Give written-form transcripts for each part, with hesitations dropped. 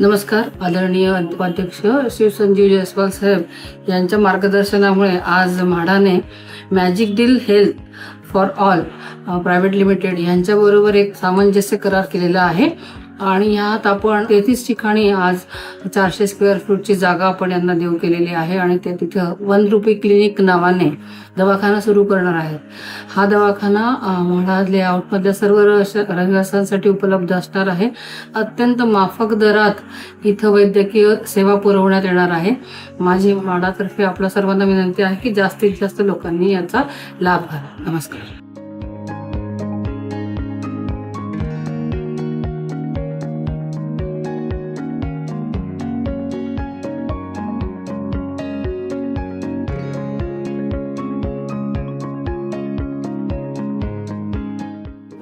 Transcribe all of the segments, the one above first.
नमस्कार. आदरणीय उपाध्यक्ष श्री संजीव जयस्वाल साहेब यांच्या मार्गदर्शनामुळे आज म्हाडाने magic deal health for all private limited यांच्याबरोबर एक सामंजस्य करार केलेला आहे आणि ह्यात आपण 33 ठिकाणी आज 400 स्क्वेअर फूटची जागा आपण यांना देऊ केलेली आहे आणि ते तिथं 1 रुपी क्लिनिक नावाने दवाखाना सुरू करणार आहेत. हा दवाखाना म्हाडा लेआउटमधल्या सर्व रहिवाशांसाठी उपलब्ध असणार आहे. अत्यंत माफक दरात इथं वैद्यकीय सेवा पुरवण्यात येणार आहे. माझी म्हाडातर्फे आपल्या सर्वांना विनंती आहे की जास्तीत जास्त लोकांनी याचा लाभ घ्यावा. नमस्कार.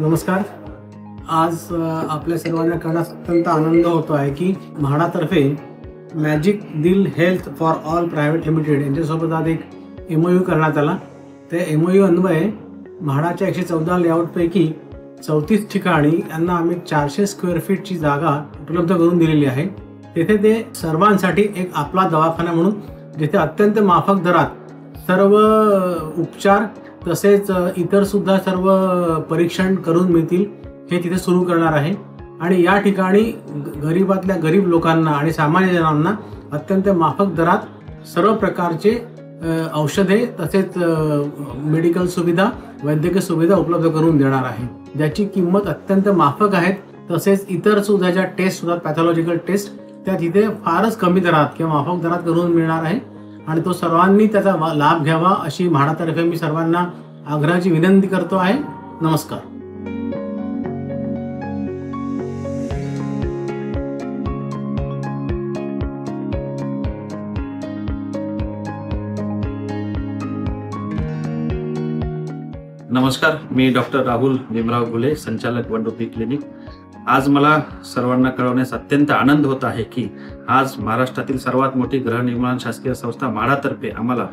नमस्कार. आज आपल्या सर्वांना कळण्यास अत्यंत आनंद होतो आहे की म्हाडातर्फे magic deal health for all private limited यांच्यासोबत आज एक MOU करण्यात आला. त्या MOU अन्वये म्हाडाच्या 114 लेआउटपैकी 34 ठिकाणी यांना आम्ही 400 स्क्वेअर फीटची जागा उपलब्ध करून दिलेली आहे. तेथे ते सर्वांसाठी एक आपला दवाखाना म्हणून जिथे अत्यंत माफक दरात सर्व उपचार तसेच इतर सुद्धा सर्व परीक्षण करून मिळतील हे तिथे सुरू करणार आहे. आणि या ठिकाणी गरीबातल्या गरीब लोकांना आणि सामान्य जनांना अत्यंत माफक दरात सर्व प्रकारचे औषधे तसेच मेडिकल सुविधा वैद्यकीय सुविधा उपलब्ध करून देणार आहे, ज्याची किंमत अत्यंत माफक आहे. तसेच इतर सुद्धा ज्या टेस्ट सुद्धा पॅथॉलॉजिकल टेस्ट त्या तिथे फारच कमी दरात किंवा माफक दरात करून मिळणार आहे आणि तो सर्वांनी त्याचा लाभ घ्यावा अशी म्हाडातर्फे मी सर्वांना आग्रहाची विनंती करतो आहे. नमस्कार. नमस्कार. मी डॉक्टर राहुल भीमराव घुले, संचालक 1 रुपी क्लिनिक. आज मला सर्वांना कळवण्यास अत्यंत आनंद होत आहे की आज महाराष्ट्रातील सर्वात मोठी गृहनिर्माण शासकीय संस्था म्हाडातर्फे आम्हाला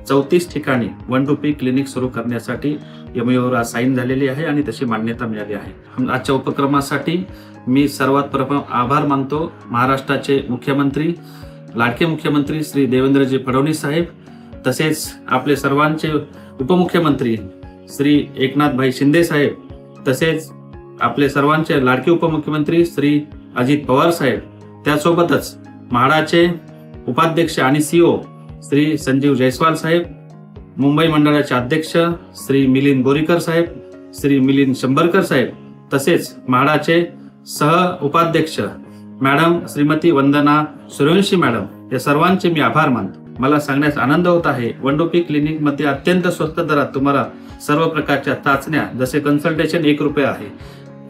34 ठिकाणी 1 रुपी क्लिनिक सुरू करण्यासाठी MOU साईन झालेली आहे आणि तशी मान्यता मिळाली आहे. आजच्या उपक्रमासाठी मी सर्वात प्रथम आभार मानतो महाराष्ट्राचे मुख्यमंत्री, लाडके मुख्यमंत्री श्री देवेंद्रजी फडणवीस साहेब, तसेच आपले सर्वांचे उपमुख्यमंत्री श्री एकनाथभाई शिंदे साहेब, तसेच आपले सर्वांचे लाडके उपमुख्यमंत्री श्री अजित पवार साहेब, त्यासोबतच म्हाडाचे उपाध्यक्ष आणि CEO श्री संजीव जयस्वाल साहेब, मुंबई मंडळाचे अध्यक्ष श्री मिलिंद बोरीकर साहेब, श्री मिलिंद शंभरकर साहेब, तसेच म्हाडाचे सह उपाध्यक्ष मॅडम श्रीमती वंदना सूर्यवंशी मॅडम, या सर्वांचे मी आभार मानतो. मला सांगण्यास आनंद होत आहे 1 रुपी क्लिनिक मध्ये अत्यंत स्वस्त दरात तुम्हाला सर्व प्रकारच्या चाचण्या, जसे कन्सल्टेशन 1 रुपये आहे,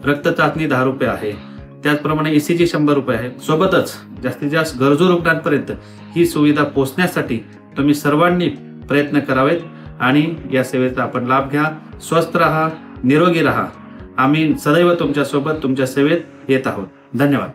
रक्त चाचणी 10 रुपये आहे, त्याचप्रमाणे ECG 100 रुपये आहे. सोबतच जास्तीत जास्त गरजू रुग्णांपर्यंत ही सुविधा पोहोचण्यासाठी तुम्ही सर्वांनी प्रयत्न करावेत आणि या सेवेचा आपण लाभ घ्या. स्वस्थ राहा, निरोगी राहा. आम्ही सदैव तुमच्या सोबत तुमच्या सेवेत येत आहोत. धन्यवाद.